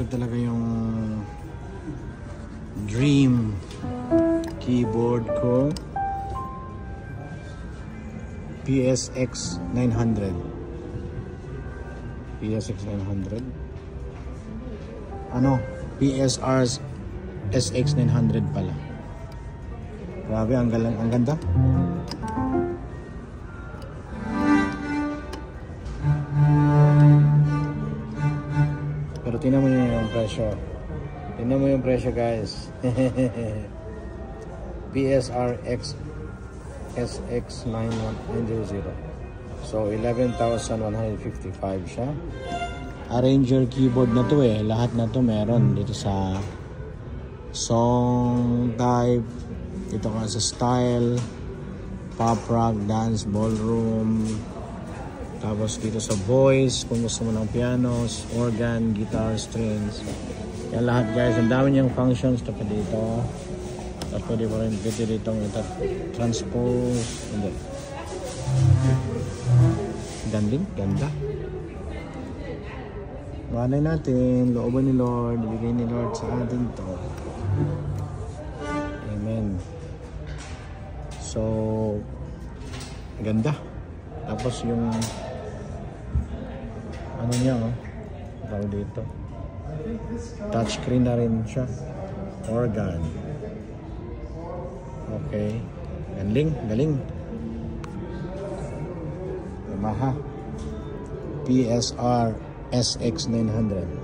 ito talaga yung dream keyboard ko. PSX 900. PSX 900. Ano? PSR SX 900 pala. Grabe, ang ganda. Pero tingnan mo yung presyo. Tingnan mo yung presyo, guys. PSR SX 900. So 11,155 siya. Arranger keyboard na to eh. Lahat na to meron dito sa song type, dito ka sa style, pop rock, dance, ballroom. Tapos dito sa voice, kung gusto mo ng pianos, organ, guitar, strings. Yan lahat, guys. Ang dami niyang functions to pa dito. Tapos pwede mo rin dito transpose. Hindi. Ganda. Malay natin, looban ni Lord, bigay ni Lord sa atin to. Amen. So, ganda. Tapos yung ano niya, tawag dito. Touchscreen na rin siya. Organ. Okay. Galing. Yamaha PSR SX 900.